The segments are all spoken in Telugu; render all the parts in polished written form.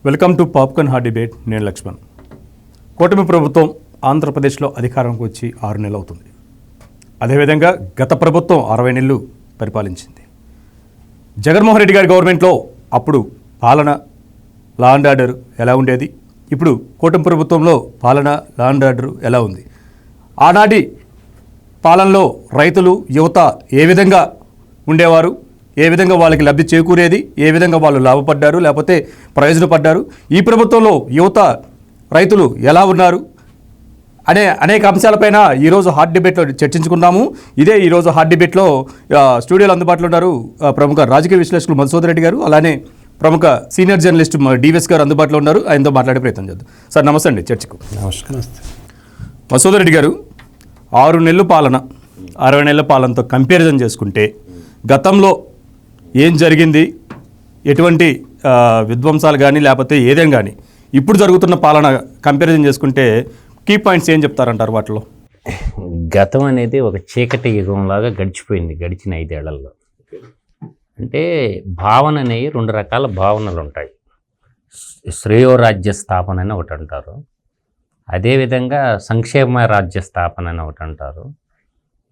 Welcome to popcorn hot debate. నేను లక్ష్మణ్. కూటమి ప్రభుత్వం ఆంధ్రప్రదేశ్లో అధికారంకి వచ్చి 6 నెలలు అవుతుంది. అదేవిధంగా గత ప్రభుత్వం 60 నెలలు పరిపాలించింది. జగన్మోహన్ రెడ్డి గారి గవర్నమెంట్లో అప్పుడు పాలన, లా అండ్ ఆర్డర్ ఎలా ఉండేది, ఇప్పుడు కూటమి ప్రభుత్వంలో పాలన, లా అండ్ ఆర్డర్ ఎలా ఉంది? ఆనాటి పాలనలో రైతులు, యువత ఏ విధంగా ఉండేవారు, ఏ విధంగా వాళ్ళకి లబ్ధి చేకూరేది, ఏ విధంగా వాళ్ళు లాభపడ్డారు లేకపోతే ప్రయోజనపడ్డారు, ఈ ప్రభుత్వంలో యువత, రైతులు ఎలా ఉన్నారు అనే అనేక అంశాలపైన ఈరోజు హాట్ డిబేట్లో చర్చించుకుందాము. ఇదే ఈరోజు హాట్ డిబేట్లో స్టూడియోలో అందుబాటులో ఉన్నారు ప్రముఖ రాజకీయ విశ్లేషకులు మధుసూదన్ రెడ్డి గారు, అలానే ప్రముఖ సీనియర్ జర్నలిస్ట్ డివిఎస్ గారు అందుబాటులో ఉన్నారు. ఆయనతో మాట్లాడే ప్రయత్నం చేద్దాం. సార్ నమస్తే అండి. చర్చకు నమస్కారం. మధుసూదన్ రెడ్డి గారు, 6 నెలల పాలన 60 నెలల పాలనతో కంపారిజన్ చేసుకుంటే గతంలో ఏం జరిగింది, ఎటువంటి విధ్వంసాలు కానీ లేకపోతే ఏదేం కానీ ఇప్పుడు జరుగుతున్న పాలన కంపారిజన్ చేసుకుంటే కీ పాయింట్స్ ఏం చెప్తారంటారు వాటిలో? గతం అనేది ఒక చీకటి యుగంలాగా గడిచిపోయింది గడిచిన 5 ఏళ్లలో. అంటే భావన అనేవి 2 రకాల భావనలు ఉంటాయి. శ్రేయోరాజ్య స్థాపన అని ఒకటి అంటారు, అదేవిధంగా సంక్షేమ రాజ్య స్థాపన అని ఒకటి అంటారు,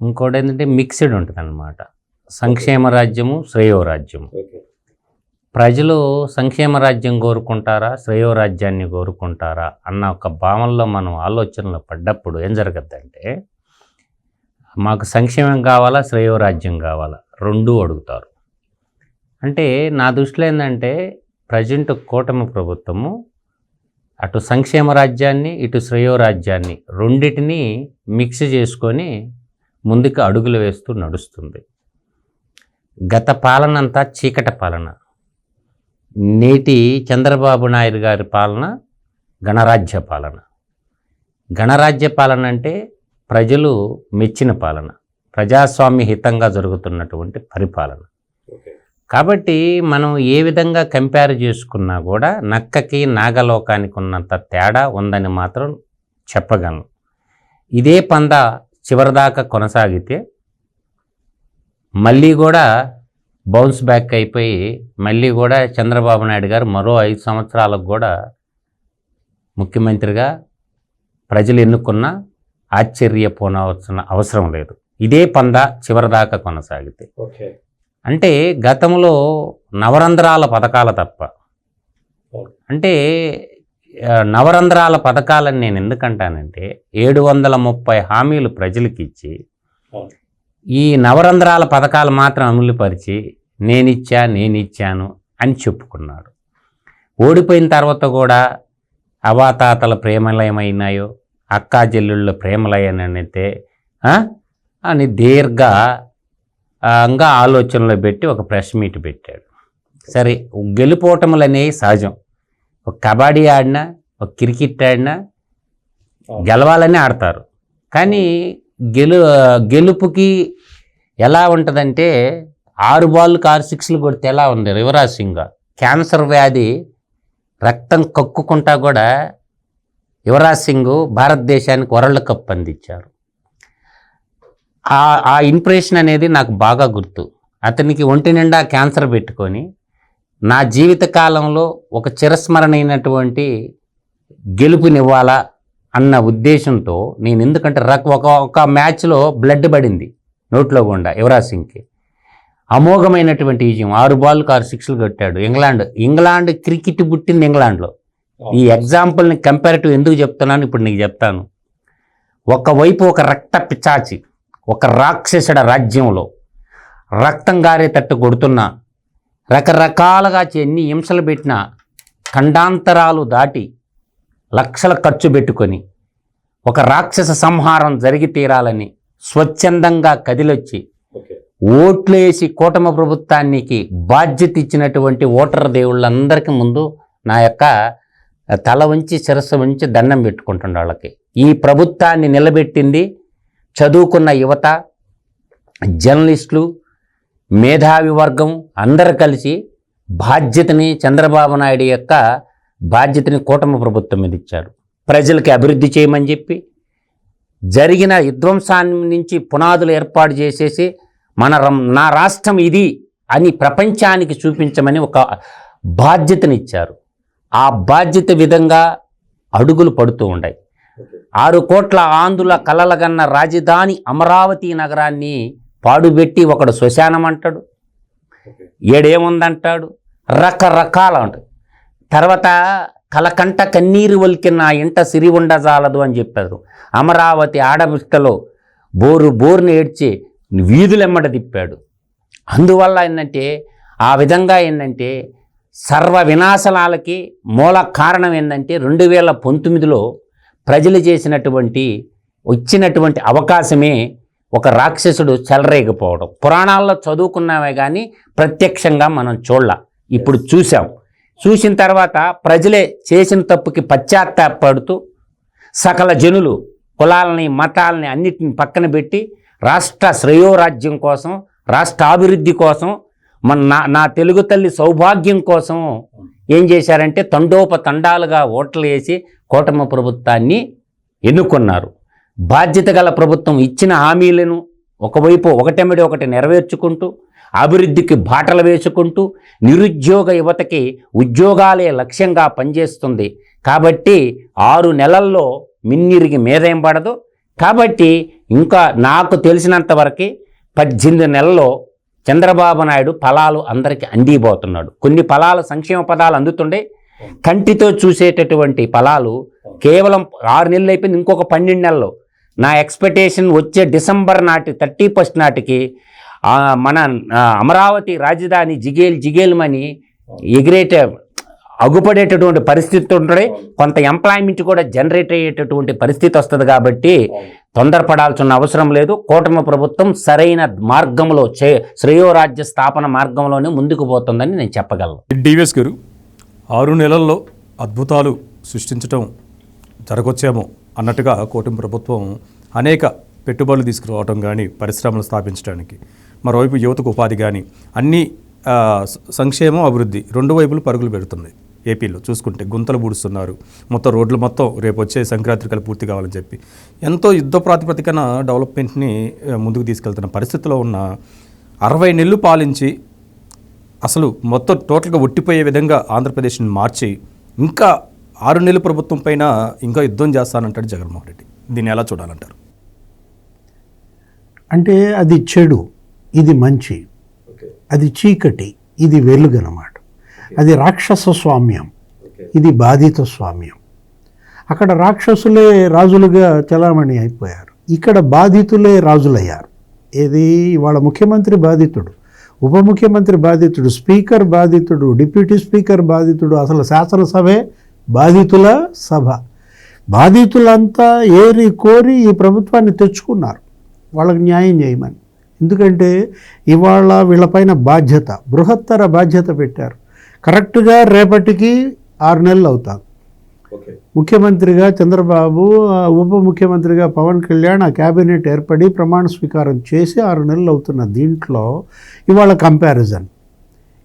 ఇంకోటి ఏంటంటే మిక్స్డ్ ఉంటుంది అన్నమాట. సంక్షేమ రాజ్యము, శ్రేయోరాజ్యము. ప్రజలు సంక్షేమ రాజ్యం కోరుకుంటారా, శ్రేయోరాజ్యాన్ని కోరుకుంటారా అన్న ఒక భావనలో మనం ఆలోచనలో పడ్డప్పుడు ఏం జరగద్దంటే, మాకు సంక్షేమం కావాలా, శ్రేయోరాజ్యం కావాలా, 2 అడుగుతారు. అంటే నా దృష్టిలో ఏంటంటే ప్రజెంట్ కూటమి ప్రభుత్వము అటు సంక్షేమ రాజ్యాన్ని, ఇటు శ్రేయోరాజ్యాన్ని రెండింటినీ మిక్స్ చేసుకొని ముందుకు అడుగులు వేస్తూ నడుస్తుంది. గత పాలన అంతా చీకటి పాలన, నేటి చంద్రబాబు నాయుడు గారి పాలన గణరాజ్య పాలన. గణరాజ్య పాలన అంటే ప్రజలు మెచ్చిన పాలన, ప్రజాస్వామ్య హితంగా జరుగుతున్నటువంటి పరిపాలన. కాబట్టి మనం ఏ విధంగా కంపేర్ చేసుకున్నా కూడా నక్కకి నాగలోకానికి ఉన్నంత తేడా ఉందని మాత్రం చెప్పగలను. ఇదే పంద చివరిదాకా కొనసాగితే మళ్ళీ కూడా బౌన్స్ బ్యాక్ అయిపోయి మళ్ళీ కూడా చంద్రబాబు నాయుడు గారు మరో 5 సంవత్సరాలకు కూడా ముఖ్యమంత్రిగా ప్రజలు ఎన్నుకున్న ఆశ్చర్యపోనవలసిన అవసరం లేదు. ఇదే పంద చివరిదాకా కొనసాగితే. అంటే గతంలో నవరంధ్రాల పథకాల తప్ప, అంటే నవరంధ్రాల పథకాలని నేను ఎందుకంటానంటే 730 హామీలు ప్రజలకు ఇచ్చి ఈ నవరంధ్రాల పథకాలు మాత్రం అమలుపరిచి నేనిచ్చాను అని చెప్పుకున్నాడు. ఓడిపోయిన తర్వాత కూడా అవాతాతల ప్రేమలయమైనాయో, అక్కా చెల్లెళ్ళ ప్రేమలయనైతే అని దీర్ఘంగా ఆలోచనలో పెట్టి ఒక ప్రెస్ మీట్ పెట్టాడు. సరే, గెలుపోటములు అనేవి సహజం. ఒక కబడ్డీ ఆడినా, ఒక క్రికెట్ ఆడినా గెలవాలని ఆడతారు. కానీ గెలుపుకి ఎలా ఉంటుందంటే 6 బాల్కి 6 సిక్స్లు కొడితే ఎలా ఉంది? యువరాజ్ సింగ్ క్యాన్సర్ వ్యాధి రక్తం కక్కుకుంటా కూడా యువరాజ్ సింగ్ భారతదేశానికి వరల్డ్ కప్ అందించారు. ఆ ఇంప్రెషన్ అనేది నాకు బాగా గుర్తు. అతనికి ఒంటి నిండా క్యాన్సర్ పెట్టుకొని నా జీవిత కాలంలో ఒక చిరస్మరణైనటువంటి గెలుపునివ్వాలా అన్న ఉద్దేశంతో నేను, ఎందుకంటే ఒక మ్యాచ్లో బ్లడ్ పడింది నోట్లో గుండా యువరాజ్ సింగ్కి. అమోఘమైనటువంటి విజయం, 6 బాల్కి 6 సిక్స్లు కొట్టాడు. ఇంగ్లాండ్ క్రికెట్ పుట్టింది ఇంగ్లాండ్లో. ఈ ఎగ్జాంపుల్ని కంపారిటివ్ ఎందుకు చెప్తున్నాను ఇప్పుడు నీకు చెప్తాను. ఒకవైపు ఒక రక్త పిచాచి, ఒక రాక్షసుడ రాజ్యంలో రక్తం గారేటట్టు కొడుతున్నా, రకరకాలుగా ఎన్ని హింసలు పెట్టినా ఖండాంతరాలు దాటి లక్షల ఖర్చు పెట్టుకొని ఒక రాక్షస సంహారం జరిగి తీరాలని స్వచ్ఛందంగా కదిలొచ్చి ఓట్లు వేసి కూటమి ప్రభుత్వానికి బాధ్యత ఇచ్చినటువంటి ఓటర్ దేవుళ్ళందరికీ ముందు నా యొక్క తల వంచి శిరస్సు వంచి దండం పెట్టుకుంటున్న వాళ్ళకి. ఈ ప్రభుత్వాన్ని నిలబెట్టింది చదువుకున్న యువత, జర్నలిస్టులు, మేధావి వర్గం అందరూ కలిసి బాధ్యతని, చంద్రబాబు నాయుడు యొక్క బాధ్యతని కూటమి ప్రభుత్వం మీద ఇచ్చారు. ప్రజలకి అభివృద్ధి చేయమని చెప్పి జరిగిన విధ్వంసాన్ని నుంచి పునాదులు ఏర్పాటు చేసేసి నా రాష్ట్రం ఇది అని ప్రపంచానికి చూపించమని ఒక బాధ్యతనిచ్చారు. ఆ బాధ్యత విధంగా అడుగులు పడుతూ ఉన్నాయి. 6 కోట్ల ఆంధ్రుల కలలగన్న రాజధాని అమరావతి నగరాన్ని పాడుబెట్టి ఒకడు శ్మశానం అంటాడు, ఏడేముందంటాడు, రకరకాల అంటాడు. తర్వాత కలకంట కన్నీరు వలికిన ఆ ఇంట సిరి ఉండజాలదు అని చెప్పారు. అమరావతి ఆడబిట్టలో బోరుని ఏడ్చి వీధులెమ్మట తిప్పాడు. అందువల్ల ఏంటంటే ఆ విధంగా ఏంటంటే సర్వ వినాశనాలకి మూల కారణం ఏంటంటే 2019లో ప్రజలు ఇచ్చినటువంటి అవకాశమే ఒక రాక్షసుడు చెలరేగిపోవడం. పురాణాల్లో చదువుకున్నామే కానీ ప్రత్యక్షంగా మనం చూడాల. ఇప్పుడు చూసిన తర్వాత ప్రజలే చేసిన తప్పుకి పశ్చాత్తాపడుతూ సకల జనులు కులాలని మతాలని అన్నిటిని పక్కన పెట్టి రాష్ట్ర శ్రేయోరాజ్యం కోసం, రాష్ట్ర అభివృద్ధి కోసం, నా తెలుగు తల్లి సౌభాగ్యం కోసం ఏం చేశారంటే తండోపతండాలుగా ఓట్లు వేసి కూటమి ప్రభుత్వాన్ని ఎన్నుకున్నారు. బాధ్యత గల ప్రభుత్వం ఇచ్చిన హామీలను ఒకవైపు ఒకటెమిడి ఒకటి నెరవేర్చుకుంటూ అభివృద్ధికి బాటలు వేసుకుంటూ నిరుద్యోగ యువతకి ఉద్యోగాలే లక్ష్యంగా పనిచేస్తుంది. కాబట్టి 6 నెలల్లో మిన్నిరిగి మీదేం పడదు. కాబట్టి ఇంకా నాకు తెలిసినంతవరకు 18 నెలల్లో చంద్రబాబు నాయుడు ఫలాలు అందరికీ అందిపోతున్నాడు. కొన్ని ఫలాలు సంక్షేమ పదాలు అందుతుండే, కంటితో చూసేటటువంటి ఫలాలు కేవలం 6 నెలలు అయిపోయింది. ఇంకొక 12 నెలల్లో నా ఎక్స్పెక్టేషన్ వచ్చే డిసెంబర్ 31 నాటికి మన అమరావతి రాజధాని జిగేల్మని అగుపడేటటువంటి పరిస్థితి ఉంటుంది. కొంత ఎంప్లాయ్మెంట్ కూడా జనరేట్ అయ్యేటటువంటి పరిస్థితి వస్తుంది. కాబట్టి తొందరపడాల్సిన అవసరం లేదు. కూటమి ప్రభుత్వం సరైన మార్గంలో శ్రేయోరాజ్య స్థాపన మార్గంలోనే ముందుకు పోతుందని నేను చెప్పగలను. డివిఎస్ గారు, 6 నెలల్లో అద్భుతాలు సృష్టించడం జరగొచ్చేమో అన్నట్టుగా కూటమి ప్రభుత్వం అనేక పెట్టుబడులు తీసుకురావడం కానీ, పరిశ్రమలు స్థాపించడానికి, మరోవైపు యువతకు ఉపాధి కానీ, అన్ని సంక్షేమం అభివృద్ధి 2 వైపులు పరుగులు పెడుతుంది. ఏపీలో చూసుకుంటే గుంతలు పూడుస్తున్నారు. మొత్తం రోడ్లు మొత్తం రేపు వచ్చే సంక్రాంతికలు పూర్తి కావాలని చెప్పి ఎంతో యుద్ధ ప్రాతిపదికన డెవలప్మెంట్ని ముందుకు తీసుకెళ్తున్న పరిస్థితిలో ఉన్న 60 నెలలు పాలించి అసలు మొత్తం టోటల్గా ఒట్టిపోయే విధంగా ఆంధ్రప్రదేశ్ని మార్చి ఇంకా 6 నెలల ప్రభుత్వం పైన ఇంకా యుద్ధం చేస్తానంటాడు జగన్మోహన్ రెడ్డి. దీన్ని ఎలా చూడాలంటారు? అంటే అది చెడు, ఇది మంచి, అది చీకటి, ఇది వెలుగు అన్నమాట. అది రాక్షస స్వామ్యం, ఇది బాధిత స్వామ్యం. అక్కడ రాక్షసులే రాజులుగా చలామణి అయిపోయారు, ఇక్కడ బాధితులే రాజులయ్యారు. ఏది ఇవాళ ముఖ్యమంత్రి బాధితుడు, ఉప ముఖ్యమంత్రి బాధితుడు, స్పీకర్ బాధితుడు, డిప్యూటీ స్పీకర్ బాధితుడు, అసలు శాసనసభే బాధితుల సభ. బాధితులంతా ఏరి కోరి ఈ ప్రభుత్వాన్ని తెచ్చుకున్నారు వాళ్ళకి న్యాయం చేయమని. ఎందుకంటే ఇవాళ వీళ్ళపైన బాధ్యత, బృహత్తర బాధ్యత పెట్టారు. కరెక్ట్గా రేపటికి 6 నెలలు అవుతాం. ముఖ్యమంత్రిగా చంద్రబాబు, ఉప ముఖ్యమంత్రిగా పవన్ కళ్యాణ్, ఆ క్యాబినెట్ ఏర్పడి ప్రమాణ స్వీకారం చేసి 6 నెలలు అవుతున్న దీంట్లో ఇవాళ కంపారిజన్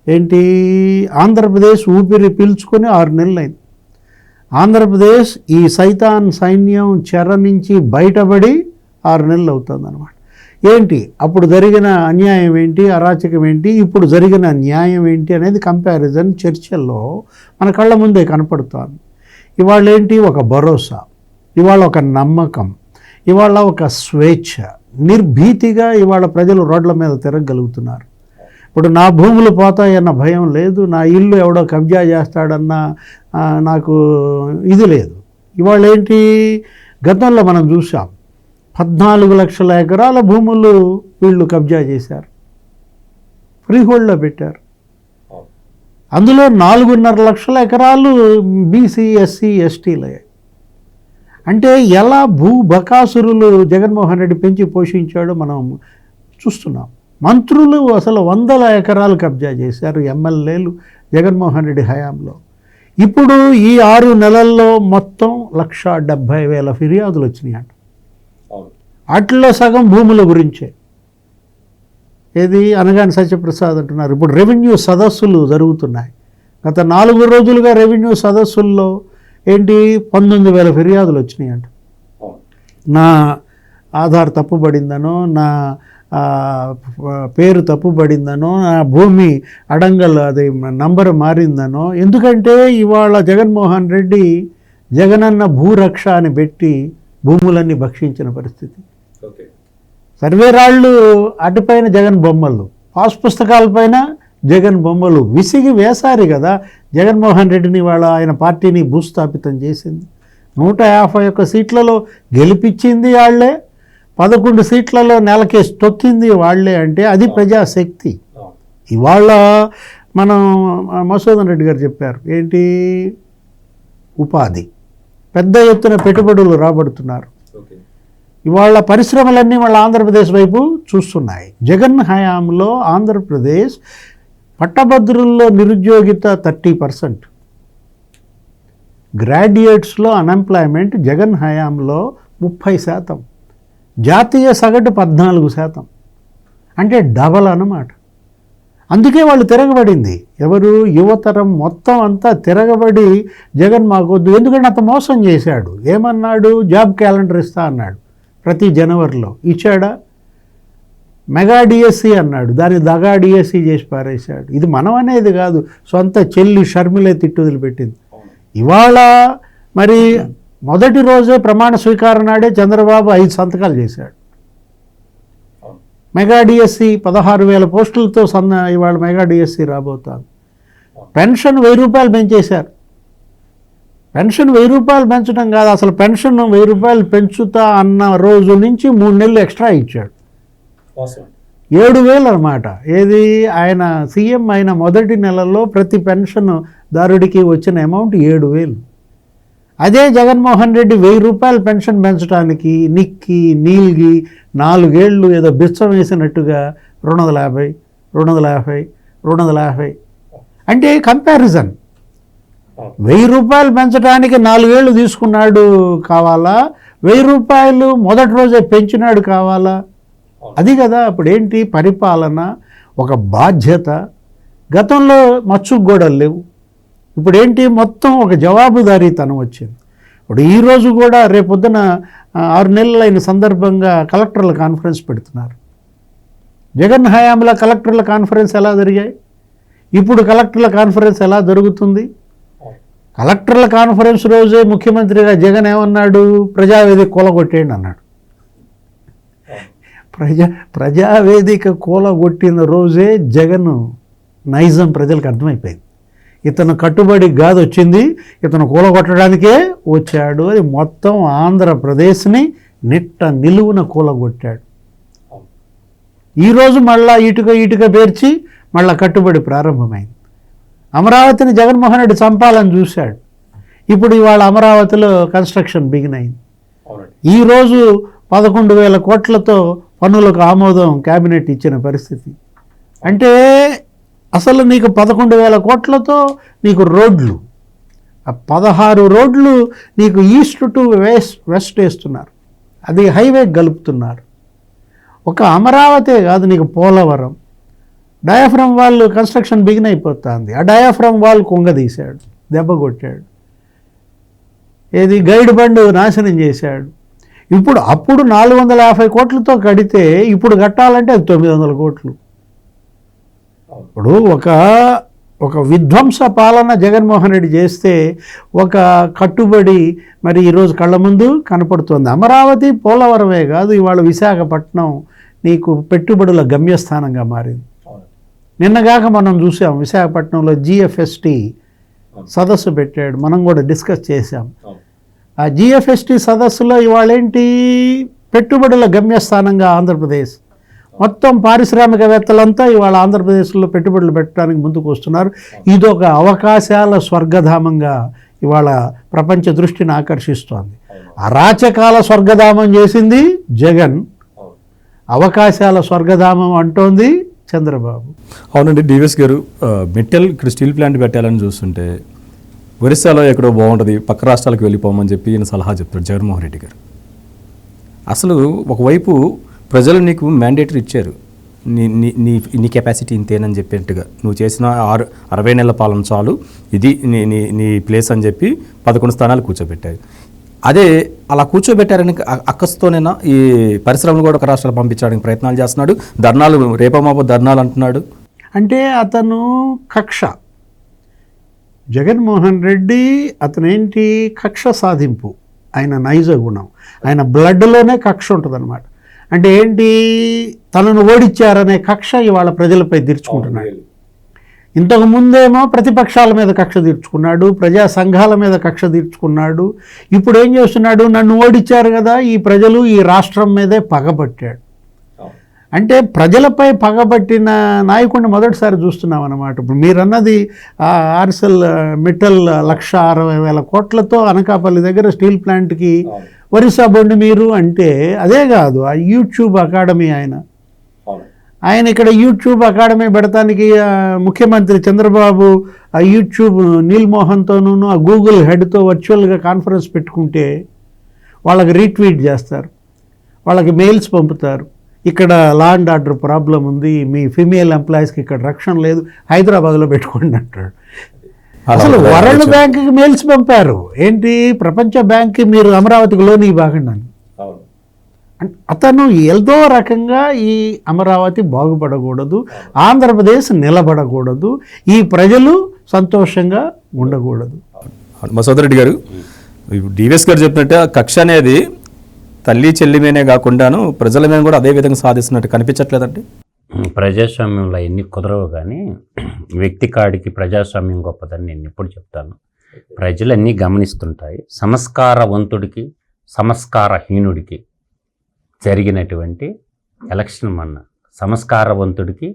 ఏంటి? ఆంధ్రప్రదేశ్ ఊపిరి పీల్చుకొని 6 నెలలు అయింది. ఆంధ్రప్రదేశ్ ఈ సైతాన్ సైన్యం చెర నుంచి బయటపడి 6 నెలలు అవుతుంది అన్నమాట. ఏంటి అప్పుడు జరిగిన అన్యాయం ఏంటి, అరాచకం ఏంటి, ఇప్పుడు జరిగిన న్యాయం ఏంటి అనేది కంపారిజన్ చర్చల్లో మన కళ్ళ ముందే కనపడుతోంది. ఇవాళ ఏంటి? ఒక భరోసా, ఇవాళ ఒక నమ్మకం, ఇవాళ ఒక స్వేచ్ఛ, నిర్భీతిగా ఇవాళ ప్రజలు రోడ్ల మీద తిరగగలుగుతున్నారు. ఇప్పుడు నా భూములు పోతాయన్న భయం లేదు, నా ఇల్లు ఎవడో కబ్జా చేస్తాడన్న నాకు ఇది లేదు. ఇవాళ ఏంటి? గతంలో మనం చూసాం 14 లక్షల ఎకరాల భూములు వీళ్ళు కబ్జా చేశారు, ఫ్రీహోల్డ్లో పెట్టారు. అందులో 4.5 లక్షల ఎకరాలు బీసీ, ఎస్సీ, ఎస్టీలయ్యాయి. అంటే ఎలా బకాసురులు జగన్మోహన్ రెడ్డి పెంచి పోషించాడో మనం చూస్తున్నాం. మంత్రులు అసలు 100 ఎకరాలు కబ్జా చేశారు, ఎమ్మెల్యేలు జగన్మోహన్ రెడ్డి హయాంలో. ఇప్పుడు ఈ 6 నెలల్లో మొత్తం 1,70,000 ఫిర్యాదులు వచ్చినాయంట. వాటిల్లో సగం భూముల గురించే. ఏది? అనగాని సత్యప్రసాద్ అంటున్నారు. ఇప్పుడు రెవెన్యూ సదస్సులు జరుగుతున్నాయి. గత 4 రోజులుగా రెవెన్యూ సదస్సుల్లో ఏంటి 19,000 ఫిర్యాదులు వచ్చినాయంట. నా ఆధార్ తప్పుబడిందనో, నా పేరు తప్పుపడిందనో, ఆ భూమి అడంగల్ అది నంబర్ మారిందనో. ఎందుకంటే ఇవాళ జగన్మోహన్ రెడ్డి జగనన్న భూరక్ష అని పెట్టి భూములన్నీ భక్షించిన పరిస్థితి. సర్వేరాళ్ళు అటుపైన జగన్ బొమ్మలు, పాస్ పుస్తకాలపైన జగన్ బొమ్మలు విసిగి వేసారు కదా జగన్మోహన్ రెడ్డిని. వాళ్ళ ఆయన పార్టీని భూస్థాపితం చేసింది. 151 సీట్లలో గెలిపించింది వాళ్ళే, 11 సీట్లలో నెలకేసి తొక్కింది వాళ్ళే. అంటే అది ప్రజాశక్తి. ఇవాళ మనం మసూదన్ రెడ్డి గారు చెప్పారు ఏంటి, ఉపాధి పెద్ద ఎత్తున పెట్టుబడులు రాబడుతున్నారు. ఇవాళ పరిశ్రమలన్నీ వాళ్ళ ఆంధ్రప్రదేశ్ వైపు చూస్తున్నాయి. జగన్ హయాంలో ఆంధ్రప్రదేశ్ పట్టభద్రుల్లో నిరుద్యోగిత 30%, గ్రాడ్యుయేట్స్లో అన్ఎంప్లాయ్మెంట్ జగన్ హయాంలో 30%, జాతీయ సగటు 14%. అంటే డబల్ అన్నమాట. అందుకే వాళ్ళు తిరగబడింది. ఎవరు, యువతరం మొత్తం అంతా తిరగబడి జగన్ మాకొద్దు. ఎందుకంటే అంత మోసం చేశాడు. ఏమన్నాడు, జాబ్ క్యాలెండర్ ఇస్తా అన్నాడు ప్రతి జనవరిలో. ఇచ్చాడా? మెగా డిఎస్సి అన్నాడు, దాన్ని దగా డిఎస్సి చేసి పారేశాడు. ఇది మనం అనేది కాదు, సొంత చెల్లి షర్మిలే తిట్టు వదిలిపెట్టింది. ఇవాళ మరి మొదటి రోజే ప్రమాణ స్వీకారం నాడే చంద్రబాబు 5 సంతకాలు చేశాడు. మెగా డిఎస్సి 16,000 పోస్టులతో ఇవాళ మెగా డిఎస్సి రాబోతాను. పెన్షన్ 1000 రూపాయలు పెంచేశారు. పెన్షన్ 1000 రూపాయలు పెంచడం కాదు, అసలు పెన్షన్ 1000 రూపాయలు పెంచుతా అన్న రోజు నుంచి 3 నెలలు ఎక్స్ట్రా ఇచ్చాడు. 7,000 అన్నమాట. ఏది, ఆయన సీఎం అయిన మొదటి నెలలో ప్రతి పెన్షన్ దారుడికి వచ్చిన అమౌంట్ 7,000. అదే జగన్మోహన్ రెడ్డి 1000 రూపాయలు పెన్షన్ పెంచడానికి నిక్కి నీల్గి 4 ఏళ్ళు ఏదో బిచ్చం వేసినట్టుగా 250, 250, 250. అంటే కంపారిజన్ 1000 రూపాయలు పెంచడానికి 4 ఏళ్ళు తీసుకున్నాడు కావాలా, 1000 రూపాయలు మొదటి రోజే పెంచినాడు కావాలా? అది కదా. ఇప్పుడు ఏంటి, పరిపాలన, ఒక బాధ్యత. గతంలో మచ్చుకు గోడలు లేవు. ఇప్పుడు ఏంటి, మొత్తం ఒక జవాబుదారీతనం వచ్చింది. ఇప్పుడు ఈరోజు కూడా రేపొద్దున 6 నెలలైన సందర్భంగా కలెక్టర్ల కాన్ఫరెన్స్ పెడుతున్నారు. జగన్ హయాంలో కలెక్టర్ల కాన్ఫరెన్స్ ఎలా జరిగాయి, ఇప్పుడు కలెక్టర్ల కాన్ఫరెన్స్ ఎలా జరుగుతుంది? కలెక్టర్ల కాన్ఫరెన్స్ రోజే ముఖ్యమంత్రిగా జగన్ ఏమన్నాడు, ప్రజావేదిక కూలగొట్టేయండి అన్నాడు. ప్రజావేదిక కూలగొట్టిన రోజే జగన్ నైజం ప్రజలకు అర్థమైపోయింది. ఇతను కట్టుబడి కాదు వచ్చింది, ఇతను కూలగొట్టడానికే వచ్చాడు. అది మొత్తం ఆంధ్రప్రదేశ్ని నిట్ట నిలువున కూలగొట్టాడు. ఈరోజు మళ్ళా ఇటుక పేర్చి మళ్ళా కట్టుబడి ప్రారంభమైంది. అమరావతిని జగన్మోహన్ రెడ్డి చంపాలని చూశాడు. ఇప్పుడు ఇవాళ అమరావతిలో కన్స్ట్రక్షన్ బిగిన్ అయింది. ఈరోజు 11,000 కోట్లతో పన్నులకు ఆమోదం క్యాబినెట్ ఇచ్చిన పరిస్థితి. అంటే అసలు నీకు 11,000 కోట్లతో నీకు రోడ్లు, 16 రోడ్లు నీకు ఈస్ట్ టు వెస్ట్ వేస్తున్నారు. అది హైవే గలుపుతున్నారు. ఒక అమరావతే కాదు, నీకు Polavaram diaphragm wall construction begin అయిపోతుంది. ఆ డయాఫ్రమ్ వాల్ కుంగదీశాడు, దెబ్బ కొట్టాడు. ఏది, గైడ్ బండ్ నాశనం చేశాడు. అప్పుడు 450 కోట్లతో కడితే ఇప్పుడు కట్టాలంటే అది 900 కోట్లు. ఇప్పుడు ఒక విధ్వంస పాలన జగన్మోహన్ రెడ్డి చేస్తే ఒక కట్టుబడి మరి ఈరోజు కళ్ళ ముందు కనపడుతుంది. అమరావతి పోలవరమే కాదు, ఇవాళ విశాఖపట్నం నీకు పెట్టుబడుల గమ్యస్థానంగా మారింది. నిన్నగాక మనం చూసాం విశాఖపట్నంలో GFST సదస్సు పెట్టాడు, మనం కూడా డిస్కస్ చేశాం. ఆ GFST సదస్సులో ఇవాళ ఏంటి, పెట్టుబడుల గమ్యస్థానంగా ఆంధ్రప్రదేశ్. మొత్తం పారిశ్రామికవేత్తలంతా ఇవాళ ఆంధ్రప్రదేశ్లో పెట్టుబడులు పెట్టడానికి ముందుకు వస్తున్నారు. ఇదొక అవకాశాల స్వర్గధామంగా ఇవాళ ప్రపంచ దృష్టిని ఆకర్షిస్తోంది. అరాచకాల స్వర్గధామం చేసింది జగన్, అవకాశాల స్వర్గధామం అంటోంది చంద్రబాబు. అవునండి డివిఎస్ గారు, మెటల్ ఇక్కడ స్టీల్ ప్లాంట్ పెట్టాలని చూస్తుంటే ఒరిస్సాలో ఎక్కడో బాగుంటుంది, పక్క రాష్ట్రాలకు వెళ్ళిపోమని చెప్పి ఈయన సలహా చెప్తాడు జగన్మోహన్ రెడ్డి గారు. అసలు ఒకవైపు ప్రజలు నీకు మ్యాండేటరీ ఇచ్చారు, నీ కెపాసిటీ ఇంతేనని చెప్పినట్టుగా, నువ్వు చేసిన 60 నెలల పాలన చాలు, ఇది నీ ప్లేస్ అని చెప్పి 11 స్థానాలు కూర్చోబెట్టారు. అదే అలా కూర్చోబెట్టారని అక్కస్తోనేనా ఈ పరిశ్రమలు కూడా ఒక రాష్ట్రాలు పంపించడానికి ప్రయత్నాలు చేస్తున్నాడు, ధర్నాలు రేపమాపో ధర్నాలు అంటున్నాడు. అంటే అతను కక్ష, జగన్మోహన్ రెడ్డి అతనేంటి కక్ష సాధింపు, ఆయన నైజ గుణం, ఆయన బ్లడ్లోనే కక్ష ఉంటుందన్నమాట. అంటే ఏంటి, తనను ఓడించారనే కక్ష ఇవాళ ప్రజలపై తీర్చుకుంటున్నాడు. ఇంతకు ముందేమో ప్రతిపక్షాల మీద కక్ష తీర్చుకున్నాడు, ప్రజా సంఘాల మీద కక్ష తీర్చుకున్నాడు. ఇప్పుడు ఏం చేస్తున్నాడు, నన్ను ఓడించారు కదా ఈ ప్రజలు, ఈ రాష్ట్రం మీదే పగబట్టాడు. అంటే ప్రజలపై పగబట్టిన నాయకుడిని మొదటిసారి చూస్తున్నాం అన్నమాట. ఇప్పుడు మీరన్నది ఆర్సెల్ మిట్టల్ 1,60,000 కోట్లతో అనకాపల్లి దగ్గర స్టీల్ ప్లాంట్కి ఒరిస్సా బొండి మీరు అంటే అదే కాదు, ఆ యూట్యూబ్ అకాడమీ ఆయన ఇక్కడ యూట్యూబ్ అకాడమీ పెడతానికి ముఖ్యమంత్రి చంద్రబాబు ఆ యూట్యూబ్ నీల్మోహన్తోనూ ఆ గూగుల్ హెడ్తో వర్చువల్గా కాన్ఫరెన్స్ పెట్టుకుంటే వాళ్ళకి రీట్వీట్ చేస్తారు, వాళ్ళకి మెయిల్స్ పంపుతారు, ఇక్కడ లా అండ్ ఆర్డర్ ప్రాబ్లం ఉంది, మీ ఫీమేల్ ఎంప్లాయీస్కి ఇక్కడ రక్షణ లేదు, హైదరాబాద్లో పెట్టుకోండి అంటాడు. అసలు వరల్డ్ బ్యాంక్కి మెయిల్స్ పంపారు, ఏంటి ప్రపంచ బ్యాంక్కి మీరు అమరావతికి లోన్ ఇవ్వకండి. అతను ఏదో రకంగా ఈ అమరావతి బాగుపడకూడదు, ఆంధ్రప్రదేశ్ నిలబడకూడదు, ఈ ప్రజలు సంతోషంగా ఉండకూడదు. మసోదరెడ్డి గారు, డివిఎస్ గారు చెప్పినట్టు కక్ష అనేది తల్లి చెల్లిమేనే కాకుండాను ప్రజల మీద కూడా అదే విధంగా సాధిస్తున్నట్టు కనిపించట్లేదండి. ప్రజాస్వామ్యంలో ఎన్ని కుదరవు, కానీ వ్యక్తి కాడికి ప్రజాస్వామ్యం గొప్పదని నేను ఎప్పుడు చెప్తాను. ప్రజలన్నీ గమనిస్తుంటాయి. సంస్కారవంతుడికి సంస్కారహీనుడికి జరిగినటువంటి ఎలక్షన్ మొన్న, సంస్కారవంతుడికి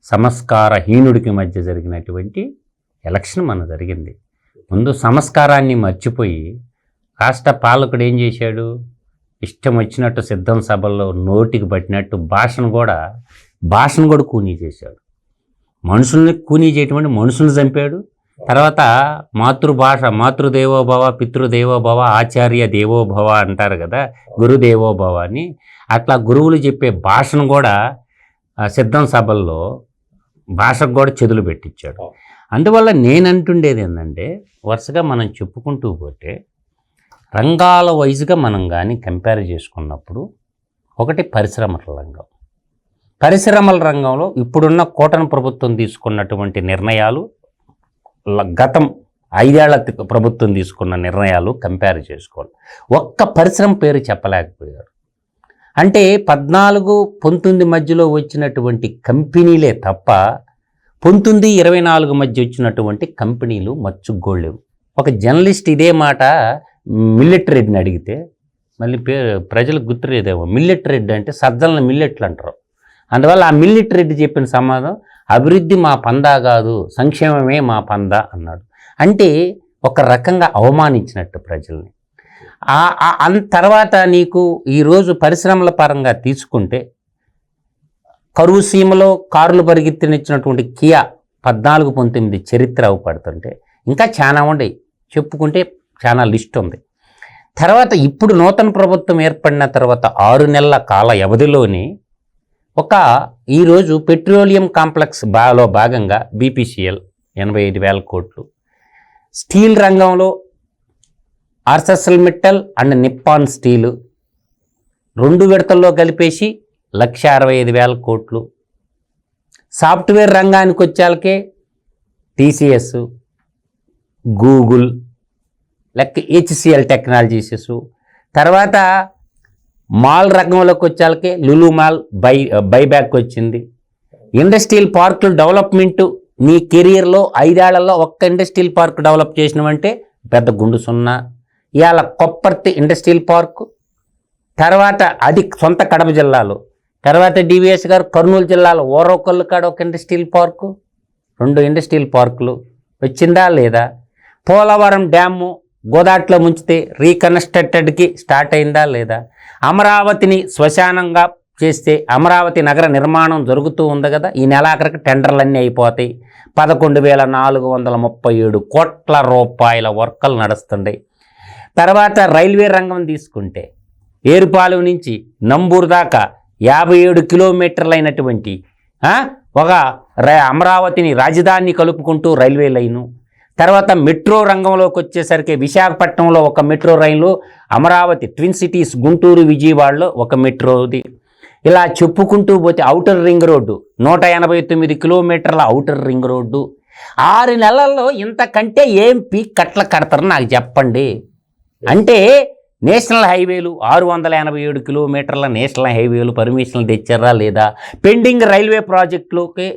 సంస్కారహీనుడికి మధ్య జరిగినటువంటి ఎలక్షన్ మొన్న జరిగింది. ముందు సంస్కారాన్ని మర్చిపోయి రాష్ట్ర పాలకుడు ఏం చేశాడు, ఇష్టం వచ్చినట్టు సిద్ధం సభల్లో నోటికి పట్టినట్టు భాషను కూడా కూనీ చేశాడు. మనుషుల్ని కూనీ చేయటం అంటే మనుషుల్ని చంపాడు. తర్వాత మాతృభాష, మాతృదేవోభవ, పితృదేవోభవ, ఆచార్య దేవోభవ అంటారు కదా, గురుదేవోభవ అని. అట్లా గురువులు చెప్పే భాషను కూడా సిద్ధం సభల్లో భాషకు కూడా చెదులు పెట్టించాడు. అందువల్ల నేనంటుండేది ఏంటంటే, వరుసగా మనం చెప్పుకుంటూ పోతే రంగాల వైజ్గా మనం కానీ కంపేర్ చేసుకున్నప్పుడు, ఒకటి పరిశ్రమల రంగం. పరిశ్రమల రంగంలో ఇప్పుడున్న కూటమి ప్రభుత్వం తీసుకున్నటువంటి నిర్ణయాలు, గతం 5 ఏళ్ల ప్రభుత్వం తీసుకున్న నిర్ణయాలు కంపేర్ చేసుకోవాలి. ఒక్క పరిశ్రమ పేరు చెప్పలేకపోయారు. అంటే 14-19 మధ్యలో వచ్చినటువంటి కంపెనీలే తప్ప 19-24 మధ్య వచ్చినటువంటి కంపెనీలు మచ్చుగోళ్ళేవు. ఒక జర్నలిస్ట్ ఇదే మాట మిల్లెట్ రెడ్డిని అడిగితే, మళ్ళీ ప్రజలకు గుర్తులేదేమో, మిల్లెట్ రెడ్డి అంటే సజ్జలను మిల్లెట్లు అంటారు. అందువల్ల ఆ మిల్లెట్ రెడ్డి చెప్పిన సమాధానం, అభివృద్ధి మా పందా కాదు, సంక్షేమమే మా పందా అన్నాడు. అంటే ఒక రకంగా అవమానించినట్టు ప్రజల్ని. తర్వాత నీకు ఈరోజు పరిశ్రమల పరంగా తీసుకుంటే, కరువు సీమలో కారులు పరిగెత్తినిచ్చినటువంటి కియా 14-19 చరిత్ర అవపడుతుంటే, ఇంకా చాలా ఉండేవి చెప్పుకుంటే చాలా లిస్ట్ ఉంది. తర్వాత ఇప్పుడు నూతన ప్రభుత్వం ఏర్పడిన తర్వాత 6 నెలల కాల వ్యవధిలోని ఈరోజు పెట్రోలియం కాంప్లెక్స్ లో భాగంగా BPCL 85,000 కోట్లు, స్టీల్ రంగంలో ఆర్సెల్ మిట్టల్ అండ్ నిప్పాన్ స్టీలు 2 విడతల్లో కలిపేసి 1,65,000 కోట్లు, సాఫ్ట్వేర్ రంగానికి వచ్చాకే TCS, గూగుల్, HCL టెక్నాలజీస్, తర్వాత మాల్ రంగంలోకి వచ్చాకే లులు మాల్ బైబ్యాక్ వచ్చింది. ఇండస్ట్రియల్ పార్కులు డెవలప్మెంటు నీ కెరియర్లో 5 ఏళ్లలో ఒక్క ఇండస్ట్రియల్ పార్క్ డెవలప్ చేసినవంటే పెద్ద గుండు సున్నా. ఇవాళ కొప్పర్తి ఇండస్ట్రియల్ పార్కు, తర్వాత అది సొంత కడప జిల్లాలో, తర్వాత డివిఎస్ గారు కర్నూలు జిల్లాలో ఓరవకల్లు కాడ ఒక ఇండస్ట్రియల్ పార్కు, 2 ఇండస్ట్రియల్ పార్కులు వచ్చిందా లేదా? పోలవరం డ్యాము గోదాట్లో ముంచితే రీకన్స్ట్రక్టెడ్కి స్టార్ట్ అయిందా లేదా? అమరావతిని శ్మశానంగా చేస్తే అమరావతి నగర నిర్మాణం జరుగుతూ ఉంది కదా, ఈ నెలాఖరికి టెండర్లన్నీ అయిపోతాయి. 11,437 కోట్ల రూపాయల వర్కలు నడుస్తుండే. తర్వాత రైల్వే రంగం తీసుకుంటే ఏరుపాలెం నుంచి నంబూరు దాకా 57 కిలోమీటర్లైనటువంటి ఒక అమరావతిని రాజధాని కలుపుకుంటూ రైల్వే లైను. తర్వాత మెట్రో రంగంలోకి వచ్చేసరికి విశాఖపట్నంలో ఒక మెట్రో రైలు, అమరావతి ట్విన్ సిటీస్ గుంటూరు విజయవాడలో ఒక మెట్రోది, ఇలా చెప్పుకుంటూ పోతే ఔటర్ రింగ్ రోడ్డు 189 కిలోమీటర్ల ఔటర్ రింగ్ రోడ్డు. 6 నెలల్లో ఇంతకంటే ఏం పీక్ కట్ల కడతారు నాకు చెప్పండి. అంటే నేషనల్ హైవేలు 687 కిలోమీటర్ల నేషనల్ హైవేలు పర్మిషన్లు తెచ్చారా లేదా? పెండింగ్ రైల్వే ప్రాజెక్టులకి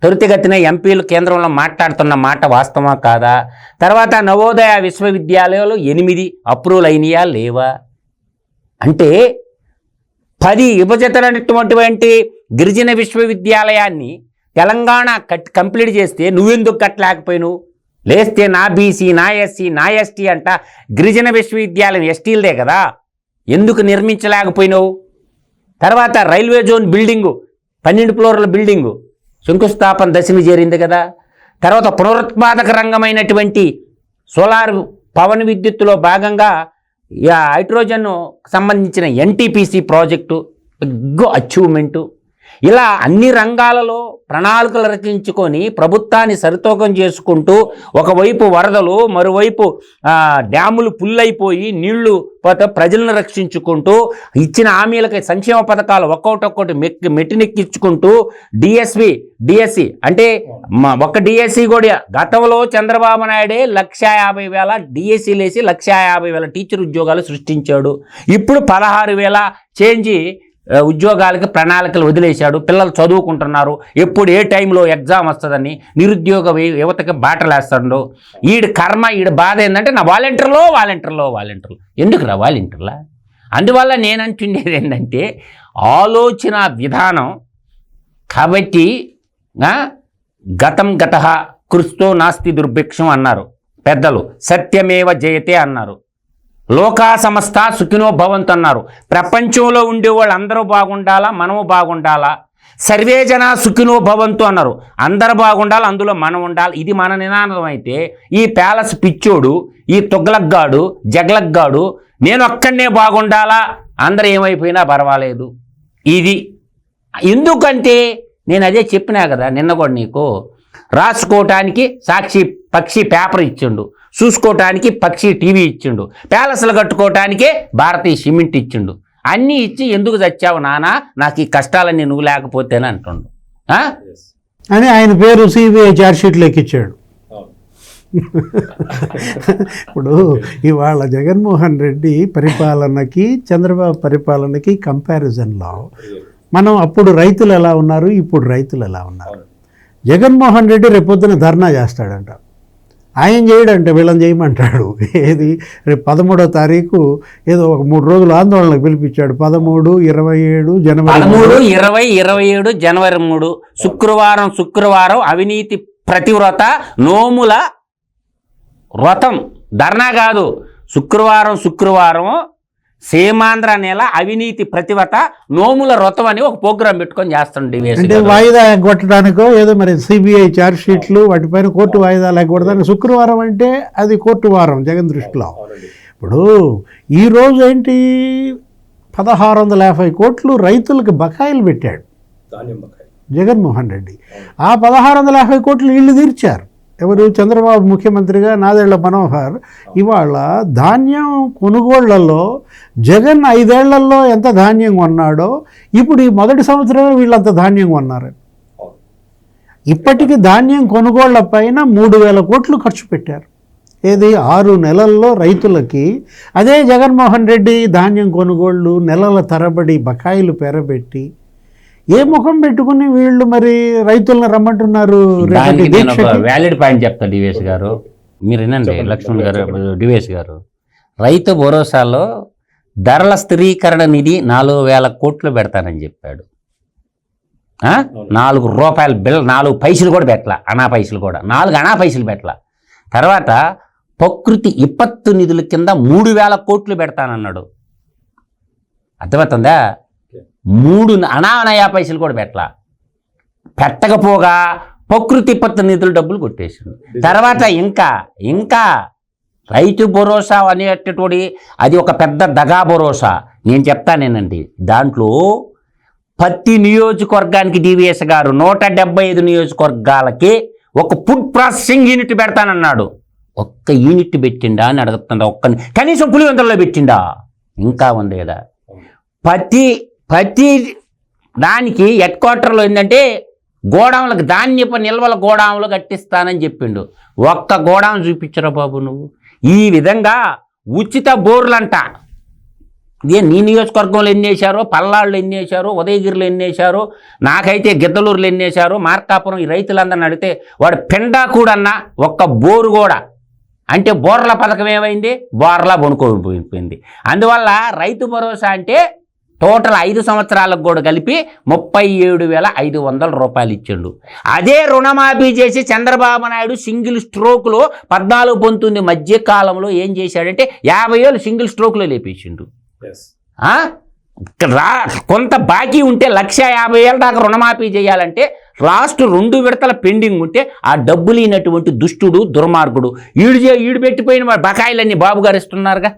త్వరితగతిన ఎంపీలు కేంద్రంలో మాట్లాడుతున్న మాట వాస్తవా కాదా? తర్వాత నవోదయ విశ్వవిద్యాలయాలు 8 అప్రూవల్ అయినాయా లేవా? అంటే 10 విభజితమైనటువంటి గిరిజన విశ్వవిద్యాలయాన్ని తెలంగాణ కంప్లీట్ చేస్తే నువ్వెందుకు కట్టలేకపోయినావు? లేస్తే నా బీసీ, నా ఎస్సీ, నా ఎస్టీ అంట గిరిజన విశ్వవిద్యాలయం ఎస్టీలదే కదా, ఎందుకు నిర్మించలేకపోయినావు? తర్వాత రైల్వే జోన్ బిల్డింగు 12 ఫ్లోర్ల బిల్డింగు శంకుస్థాపన దశమి చేరింది కదా. తర్వాత పునరుత్పాదక రంగమైనటువంటి సోలార్ పవన్ విద్యుత్తులో భాగంగా హైడ్రోజన్ సంబంధించిన ఎన్టీపీసీ ప్రాజెక్టు బిగ్ అచీవ్మెంటు. ఇలా అన్ని రంగాలలో ప్రణాళికలు రచించుకొని ప్రభుత్వాన్ని సరితూకం చేసుకుంటూ ఒకవైపు వరదలు, మరోవైపు డ్యాములు పుల్లైపోయి నీళ్లు ప్రజలను రక్షించుకుంటూ ఇచ్చిన హామీలకి సంక్షేమ పథకాలు ఒక్కొక్కటి మెట్టినెక్కించుకుంటూ డిఎస్సి అంటే ఒక డిఎస్సి కూడా గతంలో చంద్రబాబు నాయుడే 150,000 డిఎస్సీలు వేసి 150,000 టీచర్ ఉద్యోగాలు సృష్టించాడు. ఇప్పుడు 16,000 చేంజ్ ఉద్యోగాలకి ప్రణాళికలు వదిలేశాడు. పిల్లలు చదువుకుంటున్నారు, ఎప్పుడు ఏ టైంలో ఎగ్జామ్ వస్తుందని నిరుద్యోగ యువతకి బాటలేస్తాడు. ఈడి కర్మ, ఈడి బాధ ఏంటంటే నా వాలంటీర్లు ఎందుకురా వాలంటీర్లా? అందువల్ల నేను అంటుండేది ఏంటంటే ఆలోచన విధానం. కాబట్టి గతం గతః కృస్తో నాస్తి దుర్భిక్షం అన్నారు పెద్దలు, సత్యమేవ జయతే అన్నారు, లోకా సమస్త సుఖినో భవంతు అన్నారు. ప్రపంచంలో ఉండేవాళ్ళు అందరూ బాగుండాలా, మనము బాగుండాలా, సర్వే జన సుఖినో భవంతు అన్నారు, అందరూ బాగుండాలి, అందులో మనం ఉండాలి. ఇది మన నినాదం. అయితే ఈ ప్యాలెస్ పిచ్చోడు, ఈ తుగ్లక్గాడు, జగ్లక్గాడు నేను ఒక్కడనే బాగుండాలా, అందరూ ఏమైపోయినా పర్వాలేదు. ఇది ఎందుకంటే నేను అదే చెప్పినా కదా నిన్న కూడా నీకు, రాసుకోవటానికి సాక్షి పక్షి పేపర్ ఇచ్చిండు, చూసుకోవటానికి పక్షి టీవీ ఇచ్చిండు, ప్యాలెస్లు కట్టుకోవటానికే భారతీయ సిమెంట్ ఇచ్చిండు. అన్నీ ఇచ్చి ఎందుకు చచ్చావు నానా, నాకు ఈ కష్టాలన్నీ నువ్వు లేకపోతేనే అంటుండు అని ఆయన పేరు సిబిఐ ఛార్జ్షీట్లు ఎక్కించాడు. ఇప్పుడు ఇవాళ జగన్మోహన్ రెడ్డి పరిపాలనకి చంద్రబాబు పరిపాలనకి కంపారిజన్లో మనం అప్పుడు రైతులు ఎలా ఉన్నారు, ఇప్పుడు రైతులు ఎలా ఉన్నారు. జగన్మోహన్ రెడ్డి రేపొద్దున ధర్నా చేస్తాడంట, ఆయన చేయడంటే వీళ్ళని చేయమంటాడు. ఏది రేపు 13వ తారీఖు ఏదో ఒక 3 రోజులు ఆందోళనకు పిలిపించాడు. 13, 27 జనవరి 27 జనవరి 3 శుక్రవారం అవినీతి ప్రతివ్రత నోముల వ్రతం. ధర్నా కాదు, శుక్రవారం సీమాంధ్ర నెల అవినీతి ప్రతివ్రత నోముల వ్రతం అని ఒక ప్రోగ్రాం పెట్టుకొని చేస్తాడు. అంటే వాయిదా ఎగ్గొట్టడానికో ఏదో మరి సిబిఐ ఛార్జ్ షీట్లు వాటిపైన కోర్టు వాయిదాలు ఎగ్గొట్టడానికి శుక్రవారం అంటే అది కోర్టు వారం జగన్ దృష్టిలో. ఇప్పుడు ఈరోజు ఏంటి 1650 కోట్లు రైతులకు బకాయిలు పెట్టాడు జగన్మోహన్ రెడ్డి. ఆ 1650 కోట్లు వీళ్ళు తీర్చారు. ఎవరు? చంద్రబాబు ముఖ్యమంత్రిగా నాదేళ్ల మనోహర్. ఇవాళ ధాన్యం కొనుగోళ్లలో జగన్ 5 ఏళ్లలో ఎంత ధాన్యం కొన్నాడో ఇప్పుడు ఈ మొదటి సంవత్సరమే వీళ్ళంత ధాన్యం కొన్నారు. ఇప్పటికీ ధాన్యం కొనుగోళ్ల పైన 3,000 కోట్లు ఖర్చు పెట్టారు. ఏది 6 నెలల్లో రైతులకి. అదే జగన్మోహన్ రెడ్డి ధాన్యం కొనుగోళ్ళు నెలల తరబడి బకాయిలు పెరబెట్టి ఏ ముఖం పెట్టుకుని వీళ్ళు మరి రైతులను రమ్మంటున్నారు. వ్యాలిడ్ పాయింట్ చెప్తా డివేస్ గారు, మీరు వినండి. లక్ష్మణ్ గారు, డివేస్ గారు, రైతు భరోసాలో ధరల స్థిరీకరణ నిధి 4,000 కోట్లు పెడతానని చెప్పాడు. 4 రూపాయల బిల్, 4 పైసలు కూడా పెట్టలా, అనా పైసలు కూడా 4 అనా పైసలు పెట్టలా. తర్వాత ప్రకృతి విపత్తు నిధుల కింద 3,000 కోట్లు పెడతానన్నాడు. అర్థమవుతుందా? 3 అనానయా పైసలు కూడా పెట్టకపోగా ప్రకృతి విపత్తు నిధుల డబ్బులు కొట్టేసాడు. తర్వాత ఇంకా రైతు భరోసా అనేటటువంటి అది ఒక పెద్ద దగా భరోసా. నేను చెప్తానేనండి, దాంట్లో ప్రతి నియోజకవర్గానికి డివిఎస్ గారు 175 నియోజకవర్గాలకి ఒక ఫుడ్ ప్రాసెసింగ్ యూనిట్ పెడతానన్నాడు. ఒక్క యూనిట్ పెట్టిండా అని అడుగుతుందా? కనీసం పులివెందులలో పెట్టిండా? ఇంకా ఉంది కదా. ప్రతి దానికి హెడ్ క్వార్టర్లో ఏంటంటే గోడౌన్లకు ధాన్యపు నిల్వల గోడౌన్లు కట్టిస్తానని చెప్పిండు. ఒక్క గోడౌన్ చూపించరా బాబు నువ్వు. ఈ విధంగా ఉచిత బోర్లంట. ఇదే నీ నియోజకవర్గంలో ఎన్ని వేశారో, పల్నాడులో ఎన్ని వేశారో, ఉదయగిరిలో ఎన్ని వేశారో, నాకైతే గిద్దలూరులో ఎన్ని వేశారో, మార్కాపురం ఈ రైతులందరిని అడిగితే వాడు పెండా కూడన్నా ఒక్క బోరు కూడా. అంటే బోర్ల పథకం ఏమైంది? బోర్లా బొనుకోపోయింది. అందువల్ల రైతు భరోసా అంటే టోటల్ 5 సంవత్సరాలకు కూడా కలిపి 37,500 రూపాయలు ఇచ్చిండు. అదే రుణమాఫీ చేసి చంద్రబాబు నాయుడు సింగిల్ స్ట్రోక్లో 14-19 మధ్య కాలంలో ఏం చేశాడంటే 50,000 సింగిల్ స్ట్రోక్లో లేపేసిండు. కొంత బాకీ ఉంటే 1,50,000 దాకా రుణమాఫీ చేయాలంటే లాస్ట్ 2 విడతల పెండింగ్ ఉంటే ఆ డబ్బులు లేనటువంటి దుష్టుడు, దుర్మార్గుడు ఈడు పెట్టిపోయిన బకాయిలన్నీ బాబు గారు ఇస్తున్నారుగా.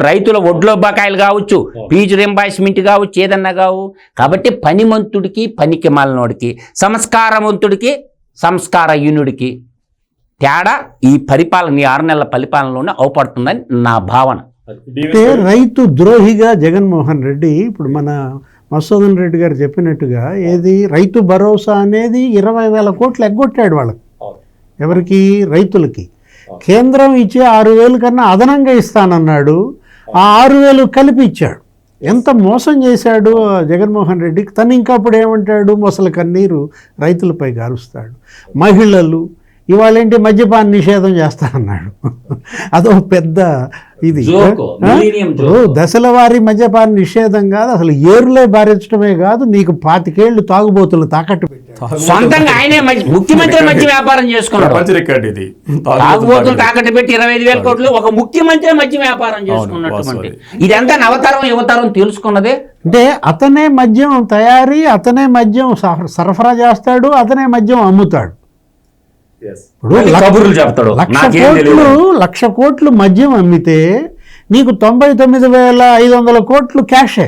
రైతుల ఒడ్లో బకాయిలు కావచ్చు, ఫీజు రింబర్స్మెంట్ కావచ్చు, ఏదన్నా కావు. కాబట్టి పనిమంతుడికి, పనికి మాలినోడికి, సంస్కారవంతుడికి, సంస్కారహీనుడికి తేడా ఈ పరిపాలన, ఈ 6 నెలల పరిపాలనలోనే అవపడుతుందని నా భావన. అంటే రైతు ద్రోహిగా జగన్మోహన్ రెడ్డి ఇప్పుడు మన మధుసూదన్ రెడ్డి గారు చెప్పినట్టుగా ఏది రైతు భరోసా అనేది 20,000 కోట్లు ఎగ్గొట్టాడు వాళ్ళకి. ఎవరికి? రైతులకి. కేంద్రం ఇచ్చే 6,000 కన్నా అదనంగా ఇస్తానన్నాడు. ఆ 6,000 కలిపి ఇచ్చాడు. ఎంత మోసం చేశాడు జగన్మోహన్ రెడ్డి. తను ఇంకా అప్పుడు ఏమంటాడు? మొసల కన్నీరు రైతులపై గారుస్తాడు. మహిళలు ఇవాళేంటి మద్యపాన నిషేధం చేస్తానన్నాడు. అదో పెద్ద ఇది. దశల వారి మద్యపాన నిషేధం కాదు, అసలు ఏరులే బారించడమే కాదు, నీకు 25 ఏళ్ళు తాగుబోతులు తాకట్టు పెట్టాడు. సొంతంగా ఆయనే ముఖ్యమంత్రి మధ్య వ్యాపారం చేసుకున్నాడు. తాగుబోతులు తాకట్టు పెట్టి 25,000 కోట్లు ఒక ముఖ్యమంత్రి మధ్య వ్యాపారం చేసుకున్నటువంటి. ఇదంతా నవతరం యువతరం తెలుసుకున్నదే. అంటే అతనే మద్యం తయారీ, అతనే మద్యం సరఫరా చేస్తాడు, అతనే మద్యం అమ్ముతాడు. కబుర్లు చెప్తాడు. 1,00,00,000 కోట్లు మద్యం అమ్మితే నీకు 99,500 కోట్లు క్యాషే.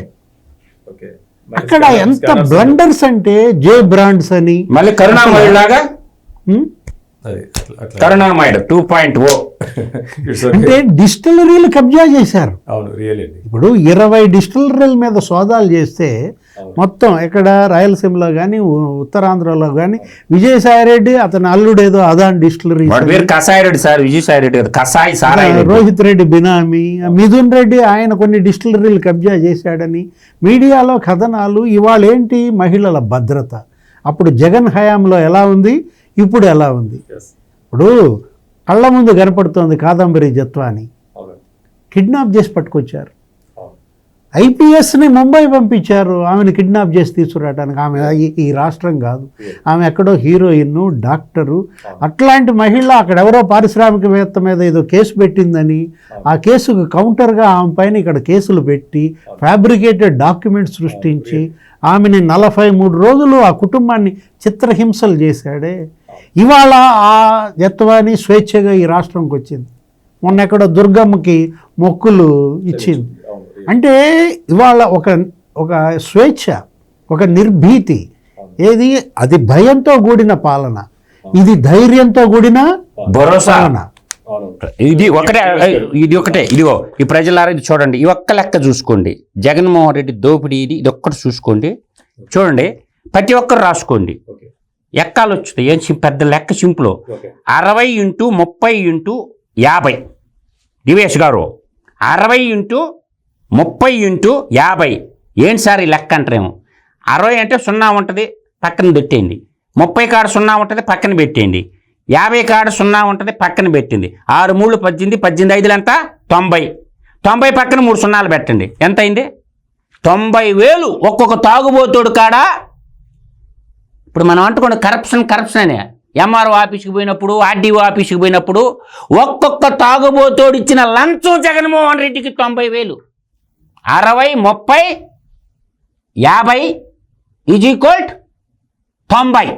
అక్కడ ఎంత బ్లండర్స్ అంటే జే బ్రాండ్స్ అని మళ్ళీ కరుణామయుడులాగా కరుణామయుడు 2.0 అంటే డిస్టిలరీలు కబ్జా చేశారు. ఇప్పుడు 20 డిస్టిలరీల మీద సోదాలు చేస్తే మొత్తం ఎక్కడ రాయలసీమలో కానీ, ఉత్తరాంధ్రలో కానీ విజయసాయిరెడ్డి అతని అల్లుడేదో అదాన్ డిస్టిలరీ, రోహిత్ రెడ్డి బినామీ, మిథున్ రెడ్డి ఆయన కొన్ని డిస్టిలరీలు కబ్జా చేశాడని మీడియాలో కథనాలు. ఇవాళ ఏంటి? మహిళల భద్రత. అప్పుడు జగన్ హయాంలో ఎలా ఉంది, ఇప్పుడు ఎలా ఉంది? ఇప్పుడు కళ్ళ ముందు కనపడుతోంది కాదంబరి జత్వాని కిడ్నాప్ చేసి పట్టుకొచ్చారు. ఐపీఎస్ని ముంబై పంపించారు ఆమెను కిడ్నాప్ చేసి తీసుకురావడానికి. ఆమె ఈ రాష్ట్రం కాదు, ఆమె ఎక్కడో హీరోయిన్, డాక్టరు. అట్లాంటి మహిళ అక్కడ ఎవరో పారిశ్రామికవేత్త మీద ఏదో కేసు పెట్టిందని ఆ కేసుకు కౌంటర్గా ఆమె పైన ఇక్కడ కేసులు పెట్టి ఫ్యాబ్రికేటెడ్ డాక్యుమెంట్స్ సృష్టించి ఆమెని 43 రోజులు ఆ కుటుంబాన్ని చిత్రహింసలు చేశాడే. ఇవాళ ఆ జత్వాని స్వేచ్ఛగా ఈ రాష్ట్రంకి వచ్చింది. మొన్న ఎక్కడో దుర్గమ్మకి మొక్కులు ఇచ్చింది. అంటే ఇవాళ ఒక స్వేచ్ఛ, ఒక నిర్భీతి. ఏది? అది భయంతో కూడిన పాలన, ఇది ధైర్యంతో కూడిన భరోసా. ఇది ఒకటే. ఇదిగో ఈ ప్రజలారా ఇది చూడండి. ఈ ఒక్క లెక్క చూసుకోండి. జగన్మోహన్ రెడ్డి దోపిడీ ఇది ఒక్కటి చూసుకోండి. చూడండి, ప్రతి ఒక్కరు రాసుకోండి. ఎక్కాలు వచ్చుతాయి. ఏం పెద్ద లెక్క సింపుల్. 60 × 30 × 50. దివేష్ గారు 60 × 30 × 50. ఏంటి సార్ ఈ లెక్క అంటారేమో. 60 అంటే 0 ఉంటుంది, పక్కన పెట్టేయండి. 30 కాడ 0 ఉంటుంది, పక్కన పెట్టేయండి. 50 కాడ 0 ఉంటుంది, పక్కన పెట్టింది. 6 3 18, 18 5 ఎంత? 90. 90 పక్కన 3 సున్నాలు పెట్టండి. ఎంత అయింది? 90,000 ఒక్కొక్క తాగుబోతోడు కాడ. ఇప్పుడు మనం అంటుకోండి కరప్షన్ అనే. ఎంఆర్ఓ ఆఫీస్కి పోయినప్పుడు, ఆర్డీఓ ఆఫీస్కి పోయినప్పుడు ఒక్కొక్క తాగుబోతోడు ఇచ్చిన లంచం జగన్మోహన్ రెడ్డికి 90,000. 60 30 50 = 90.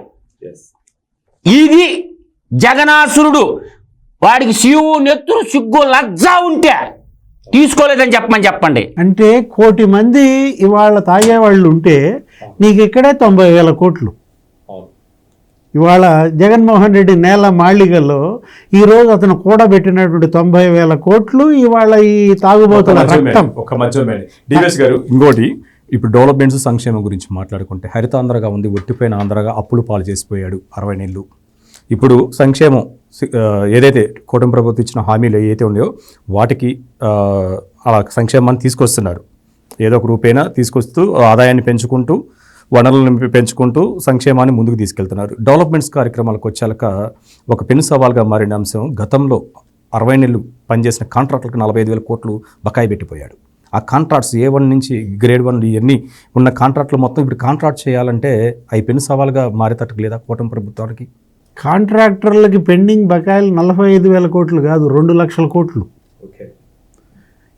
ఇది జగనాసురుడు. వాడికి శివు నెత్తురు సిగ్గు లజ్జ ఉంటే తీసుకోలేదని చెప్పండి. అంటే 1 కోటి మంది ఇవాళ తాగేవాళ్ళు ఉంటే నీకు ఇక్కడే 90,000 కోట్లు. ఇవాళ జగన్మోహన్ రెడ్డి నేల మాళిగలో ఈరోజు అతను కూడబెట్టినటువంటి 90,000 కోట్లు ఇవాళ ఈ తాగుబోతుల రక్తం. ఒక మధ్యమే డివిఎస్ గారు, ఇంకోటి ఇప్పుడు డెవలప్మెంట్స్ సంక్షేమం గురించి మాట్లాడుకుంటే హరితాంధ్రగా ఉంది, ఒట్టిపోయిన ఆంధ్రగా అప్పులు పాలు చేసిపోయాడు 60 నెలలు. ఇప్పుడు సంక్షేమం ఏదైతే కూటమి ప్రభుత్వం ఇచ్చిన హామీలు ఏవైతే ఉన్నాయో వాటికి అలా సంక్షేమాన్ని తీసుకొస్తున్నారు. ఏదో ఒక రూపేణా తీసుకొస్తూ ఆదాయాన్ని పెంచుకుంటూ వనరులను పెంచుకుంటూ సంక్షేమాన్ని ముందుకు తీసుకెళ్తున్నారు. డెవలప్మెంట్స్ కార్యక్రమాలకు వచ్చాక ఒక పెను సవాల్గా మారిన అంశం, గతంలో 60 నెలలు పనిచేసిన కాంట్రాక్టులకు 45,000 కోట్లు బకాయి పెట్టిపోయాడు. ఆ కాంట్రాక్ట్స్ A1 నుంచి గ్రేడ్ 1 ఇవన్నీ ఉన్న కాంట్రాక్టులు మొత్తం ఇప్పుడు కాంట్రాక్ట్ చేయాలంటే అవి పెను సవాల్గా మారేటట్టు లేదా కూటమి ప్రభుత్వానికి? కాంట్రాక్టర్లకి పెండింగ్ బకాయిలు 45,000 కోట్లు కాదు, 2 లక్షల కోట్లు.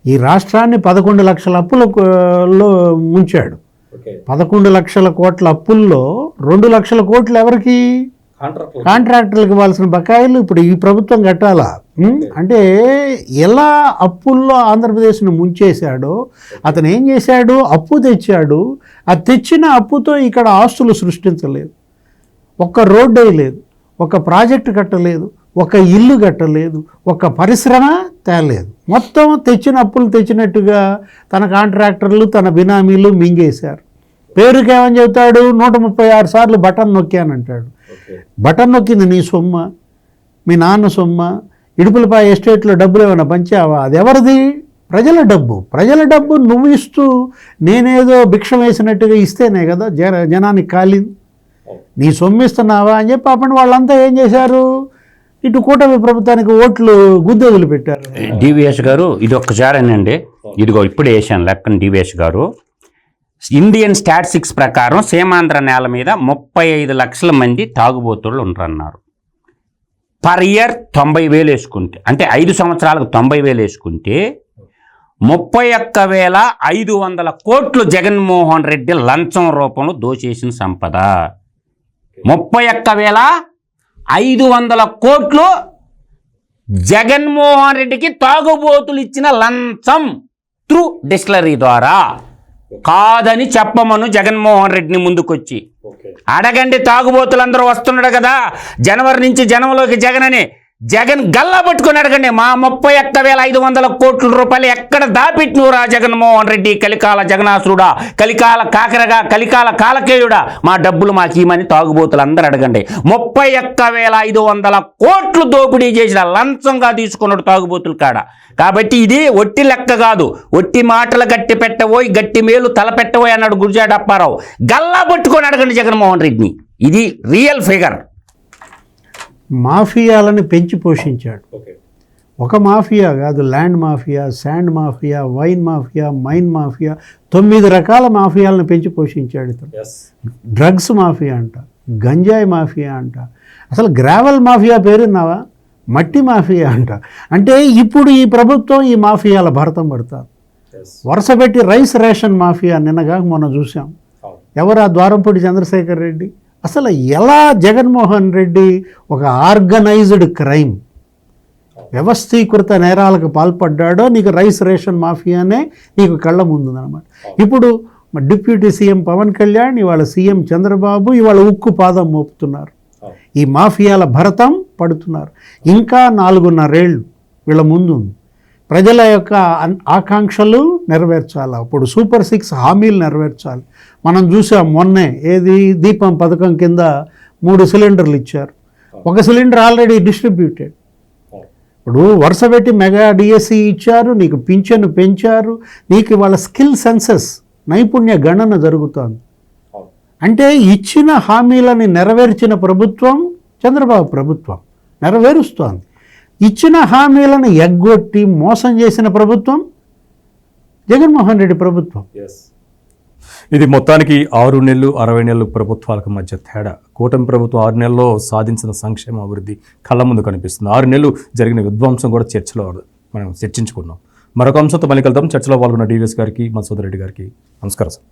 ఈ రాష్ట్రాన్ని 11 లక్షల అప్పులలో ముంచాడు. 11 లక్షల కోట్ల అప్పుల్లో 2 లక్షల కోట్లు ఎవరికి? కాంట్రాక్టర్లకు ఇవ్వాల్సిన బకాయిలు ఇప్పుడు ఈ ప్రభుత్వం కట్టాలా? అంటే ఎలా అప్పుల్లో ఆంధ్రప్రదేశ్ను ముంచేశాడో, అతను ఏం చేశాడు? అప్పు తెచ్చాడు. ఆ తెచ్చిన అప్పుతో ఇక్కడ ఆస్తులు సృష్టించలేదు, ఒక్క రోడ్డు వేయలేదు, ఒక ప్రాజెక్టు కట్టలేదు, ఒక ఇల్లు కట్టలేదు, ఒక పరిశ్రమ తేలేదు. మొత్తం తెచ్చిన అప్పులు తెచ్చినట్టుగా తన కాంట్రాక్టర్లు తన బినామీలు మింగేశారు. పేరుకి ఏమని చెబుతాడు? 136 సార్లు బటన్ నొక్కానంటాడు. బటన్ నొక్కింది నీ సొమ్మ, మీ నాన్న సొమ్మ. ఇడుపులపాయ ఎస్టేట్లో డబ్బులు ఏమైనా పంచావా? అది ఎవరిది? ప్రజల డబ్బు. ప్రజల డబ్బు నువ్వు ఇస్తూ నేనేదో భిక్షం వేసినట్టుగా ఇస్తేనే కదా జనానికి కాలింది. నీ సొమ్మిస్తున్నావా అని చెప్పి పాపం వాళ్ళంతా ఏం చేశారు? ఇటు కూటమి ప్రభుత్వానికి ఓట్లు గుద్దెదులు పెట్టారు. డివిఎస్ గారు ఇది ఒక్కసారేనండి, ఇదిగో ఇప్పుడే వేసాను లెక్కన. డివిఎస్ గారు, ఇండియన్ స్టాటిస్టిక్స్ ప్రకారం సీమాంధ్ర నేల మీద 35 లక్షల మంది తాగుబోతుళ్ళు ఉంటారన్నారు. పర్ ఇయర్ 90,000 వేసుకుంటే, అంటే 5 సంవత్సరాలకు 90,000 వేసుకుంటే 31,500 కోట్లు జగన్మోహన్ రెడ్డి లంచం రూపంలో దోచేసిన సంపద. 31,500 కోట్లు జగన్మోహన్ రెడ్డికి తాగుబోతులు ఇచ్చిన లంచం త్రూ డిస్టిలరీ ద్వారా. కాదని చెప్పమను జగన్మోహన్ రెడ్డిని ముందుకొచ్చి అడగండి. తాగుబోతులందరూ వస్తున్నాడు కదా జనవరి నుంచి జనంలోకి జగన్ అని, జగన్ గల్లా పట్టుకొని అడగండి. మా 31,500 కోట్ల రూపాయలు ఎక్కడ దాపెట్టినవురా జగన్మోహన్ రెడ్డి? కలికాల జగనాసురుడా, కలికాల కాకరగా, కలికాల కాలకేయుడా, మా డబ్బులు మాకు ఇమని తాగుబోతులు అందరూ అడగండి. 31,500 కోట్లు దోపిడీ చేసిన లంచంగా తీసుకున్నాడు తాగుబోతులు కాడ. కాబట్టి ఇది ఒట్టి లెక్క కాదు, ఒట్టి మాటలు గట్టి పెట్టబోయి గట్టి మేలు తల పెట్టబోయి అన్నాడు గురజాడ అప్పారావు. గల్లా పట్టుకొని అడగండి జగన్మోహన్ రెడ్డిని. ఇది రియల్ ఫిగర్. మాఫియాలను పెంచి పోషించాడు. ఒక మాఫియా కాదు, land mafia, sand mafia, wine mafia, mine mafia, 9 రకాల మాఫియాలను పెంచి పోషించాడు ఇతను. డ్రగ్స్ మాఫియా అంట, గంజాయి మాఫియా అంట, అసలు గ్రావెల్ మాఫియా పేరున్నావా? మట్టి మాఫియా అంట. అంటే ఇప్పుడు ఈ ప్రభుత్వం ఈ మాఫియాల భరతం పడతారు. వరుస పెట్టి రైస్ రేషన్ మాఫియా నిన్నగా మొన్న చూసాం. ఎవరు? ఆ ద్వారంపూడి చంద్రశేఖర్ రెడ్డి. అసలు ఎలా జగన్మోహన్ రెడ్డి ఒక ఆర్గనైజ్డ్ క్రైమ్, వ్యవస్థీకృత నేరాలకు పాల్పడ్డాడో నీకు రైస్ రేషన్ మాఫియానే నీకు కళ్ళ ముందుందన్నమాట. ఇప్పుడు డిప్యూటీ సీఎం పవన్ కళ్యాణ్, ఇవాళ సీఎం చంద్రబాబు ఇవాళ ఉక్కు పాదం మోపుతున్నారు. ఈ మాఫియాల భరతం పడుతున్నారు. ఇంకా 4.5 ఏళ్ళు వీళ్ళ ముందు ఉంది. ప్రజల యొక్క ఆకాంక్షలు నెరవేర్చాలి. అప్పుడు సూపర్ 6 హామీలు నెరవేర్చాలి. మనం చూసాం మొన్నే, ఏది దీపం పథకం కింద 3 సిలిండర్లు ఇచ్చారు. 1 సిలిండర్ ఆల్రెడీ డిస్ట్రిబ్యూటెడ్. ఇప్పుడు వరుస పెట్టి మెగా డిఎస్సి ఇచ్చారు, నీకు పింఛను పెంచారు, నీకు ఇవాళ స్కిల్ సెన్సెస్ నైపుణ్య గణన జరుగుతోంది. అంటే ఇచ్చిన హామీలని నెరవేర్చిన ప్రభుత్వం చంద్రబాబు ప్రభుత్వం నెరవేరుస్తోంది. ఇచ్చిన హామీలను ఎగ్గొట్టి మోసం చేసిన ప్రభుత్వం జగన్మోహన్ రెడ్డి ప్రభుత్వం. ఇది మొత్తానికి 6 నెలలు 60 నెలలు ప్రభుత్వాలకు మధ్య తేడా. కూటమి ప్రభుత్వం 6 నెలల్లో సాధించిన సంక్షేమ అభివృద్ధి కళ్ళ ముందు కనిపిస్తుంది. 6 నెలలు జరిగిన విధ్వంసం కూడా చర్చలో మనం చర్చించుకున్నాం. మరొక అంశంతో మళ్ళీ కలుద్దాం. చర్చలో పాల్గొన్న డివిఎస్ గారికి, మధుసూదన్ రెడ్డి గారికి నమస్కారం సార్.